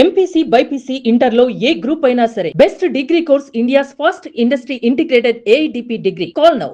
MPC BiPC ఇంటర్లో ఏ group అయినా సరే best degree course India's first industry integrated AITP degree. Call now.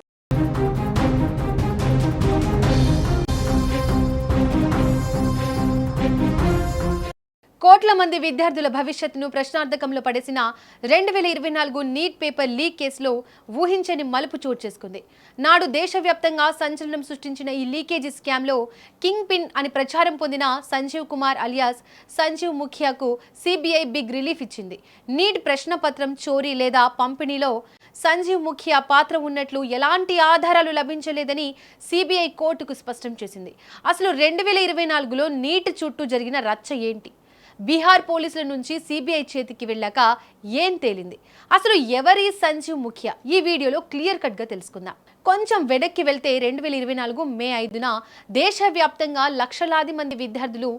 కోట్ల మంది విద్యార్థుల భవిష్యత్తును ప్రశ్నార్థకంలో పడేసిన 2024 నీట్ పేపర్ లీక్ కేసులో ఊహించని మలుపు చోటు చేసుకుంది. నాడు దేశవ్యాప్తంగా సంచలనం సృష్టించిన ఈ లీకేజీ స్కామ్లో కింగ్ పిన్ అని ప్రచారం పొందిన సంజీవ్ కుమార్ అలియాస్ సంజీవ్ ముఖియాకు సిబిఐ బిగ్ రిలీఫ్ ఇచ్చింది. నీట్ ప్రశ్నపత్రం చోరీ లేదా పంపిణీలో సంజీవ్ ముఖియా పాత్ర ఉన్నట్లు ఎలాంటి ఆధారాలు లభించలేదని సిబిఐ కోర్టుకు స్పష్టం చేసింది. అసలు 2024లో నీట్ చుట్టూ జరిగిన రచ్చ ఏంటి? బీహార్ పోలీసుల నుంచి సిబిఐ చేతికి వెళ్ళాక ఏం తేలింది? అసలు ఎవరి సంజీవ్ ముఖియా? ఈ వీడియోలో క్లియర్ కట్ గా తెలుసుకుందాం. కొంచెం వెనక్కి వెళ్తే 2024 మే 5న దేశవ్యాప్తంగా లక్షలాది మంది విద్యార్థులు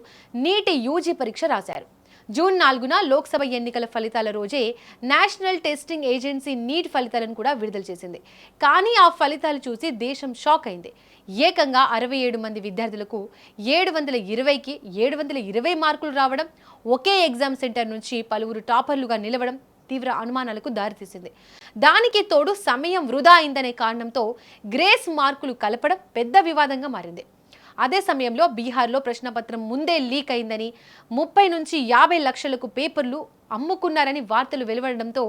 నీట్ యూజీ పరీక్ష రాశారు. జూన్ 4న లోక్సభ ఎన్నికల ఫలితాల రోజే నేషనల్ టెస్టింగ్ ఏజెన్సీ నీట్ ఫలితాలను కూడా విడుదల చేసింది. కానీ ఆ ఫలితాలు చూసి దేశం షాక్ అయింది. ఏకంగా 67 మంది విద్యార్థులకు 720కి 720 మార్కులు రావడం, ఒకే ఎగ్జామ్ సెంటర్ నుంచి పలువురు టాపర్లుగా నిలవడం తీవ్ర అనుమానాలకు దారితీసింది. దానికి తోడు సమయం వృధా అయిందనే కారణంతో గ్రేస్ మార్కులు కలపడం పెద్ద వివాదంగా మారింది. అదే సమయంలో బీహార్లో ప్రశ్నపత్రం ముందే లీక్ అయిందని, 30 నుంచి 50 లక్షలకు పేపర్లు అమ్ముకున్నారని వార్తలు వెలువడడంతో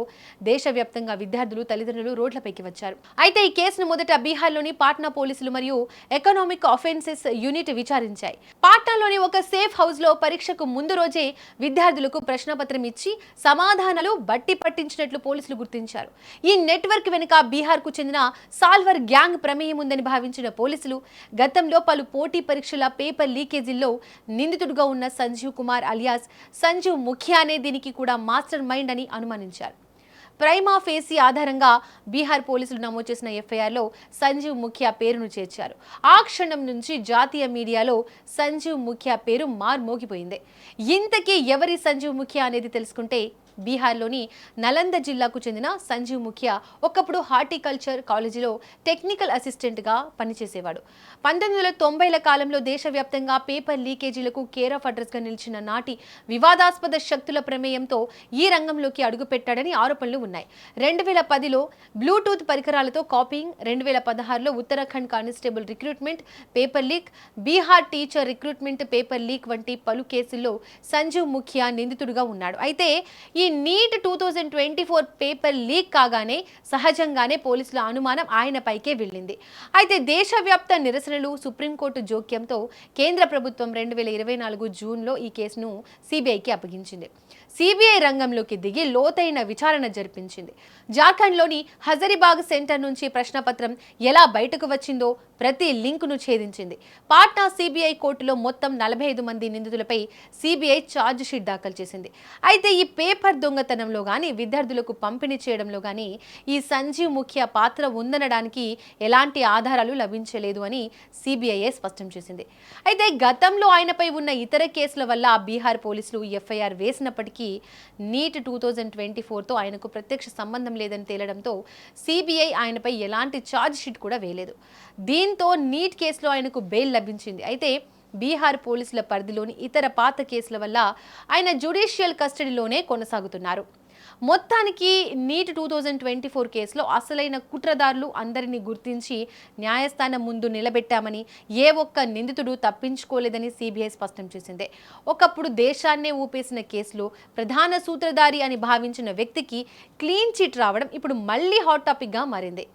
దేశవ్యాప్తంగా విద్యార్థులు, తల్లిదండ్రులు రోడ్లపైకి వచ్చారు. అయితే ఈ కేసును మొదట బీహార్లోని పాట్నా పోలీసులు మరియు ఎకనామిక్ అఫెన్సెస్ యూనిట్ విచారించాయి. పాట్నాలోని ఒక సేఫ్ హౌస్ లో పరీక్షకు ముందు రోజే విద్యార్థులకు ప్రశ్నపత్రం ఇచ్చి సమాధానాలు బట్టి పట్టించినట్లు పోలీసులు గుర్తించారు. ఈ నెట్వర్క్ వెనుక బీహార్కు చెందిన సాల్వర్ గ్యాంగ్ ప్రమేయం ఉందని భావించిన పోలీసులు గతంలో పలు పోటీ పరీక్షల పేపర్ లీకేజీల్లో నిందితుడుగా ఉన్న సంజీవ్ కుమార్ అలియాస్ సంజీవ్ ముఖియా అనే దీనికి కూడా మాస్టర్ మైండ్ అని అనుమానించారు. ప్రైమా ఫేసీ ఆధారంగా బీహార్ పోలీసులు నమోదు చేసిన ఎఫ్ఐఆర్లో సంజీవ్ ముఖియా పేరును చేర్చారు. ఆ క్షణం నుంచి జాతీయ మీడియాలో సంజీవ్ ముఖియా పేరు మార్మోగిపోయింది. ఇంతకీ ఎవరి సంజీవ్ ముఖియా అనేది తెలుసుకుంటే, బీహార్లోని నలంద జిల్లాకు చెందిన సంజీవ్ ముఖియా ఒకప్పుడు హార్టికల్చర్ కాలేజీలో టెక్నికల్ అసిస్టెంట్గా పనిచేసేవాడు. 1990ల కాలంలో దేశవ్యాప్తంగా పేపర్ లీకేజీలకు కేర్ ఆఫ్ అడ్రస్గా నిలిచిన నాటి వివాదాస్పద శక్తుల ప్రమేయంతో ఈ రంగంలోకి అడుగుపెట్టాడని ఆరోపణలు ఉన్నాయి. 2010లో బ్లూటూత్ పరికరాలతో కాపీయింగ్, 2016లో Uttarakhand constable recruitment paper leak, Bihar teacher recruitment paper leak వంటి పలు కేసుల్లో సంజీవ్ ముఖియా నిందితుడుగా ఉన్నాడు. అయితే ఈ నీట్ 2024 పేపర్ లీక్ కాగానే సహజంగానే పోలీసుల అనుమానం ఆయనపైకే వెళ్ళింది. అయితే దేశవ్యాప్త నిరసనలు, సుప్రీంకోర్టు జోక్యంతో కేంద్ర ప్రభుత్వం 2024 జూన్లో ఈ కేసును సిబిఐకి అప్పగించింది. సిబిఐ రంగంలోకి దిగి లోతైన విచారణ జరిపించింది. జార్ఖండ్లోని హజరీబాగ్ సెంటర్ నుంచి ప్రశ్నపత్రం ఎలా బయటకు వచ్చిందో ప్రతి లింకును ఛేదించింది. పాట్నా సిబిఐ కోర్టులో మొత్తం 45 మంది నిందితులపై సిబిఐ ఛార్జ్ షీట్ దాఖలు చేసింది. అయితే ఈ పేపర్ దొంగతనంలో కానీ, విద్యార్థులకు పంపిణీ చేయడంలో కానీ ఈ సంజీవ్ ముఖియా పాత్ర ఉందనడానికి ఎలాంటి ఆధారాలు లభించలేదు అని సిబిఐ స్పష్టం చేసింది. అయితే గతంలో ఆయనపై ఉన్న ఇతర కేసుల వల్ల బీహార్ పోలీసులు ఎఫ్ఐఆర్ వేసినప్పటికీ నీట్ 2024తో ఆయనకు ప్రత్యక్ష సంబంధం లేదని తేలడంతో సిబిఐ ఆయనపై ఎలాంటి ఛార్జ్ షీట్ కూడా వేయలేదు. దీంతో నీట్ కేసులో ఆయనకు బెయిల్ లభించింది. అయితే బీహార్ పోలీసుల పరిధిలోని ఇతర పాత కేసుల వల్ల ఆయన జ్యుడిషియల్ కస్టడీలోనే కొనసాగుతున్నారు. మొత్తానికి నీట్ 2024 కేసులో అసలైన కుట్రదారులు అందరినీ గుర్తించి న్యాయస్థానం ముందు నిలబెట్టామని, ఏ ఒక్క నిందితుడు తప్పించుకోలేదని సిబిఐ స్పష్టం చేసింది. ఒకప్పుడు దేశాన్నే ఊపేసిన కేసులో ప్రధాన సూత్రధారి అని భావించిన వ్యక్తికి క్లీన్ చిట్ రావడం ఇప్పుడు మళ్ళీ హాట్ టాపిక్గా మారింది.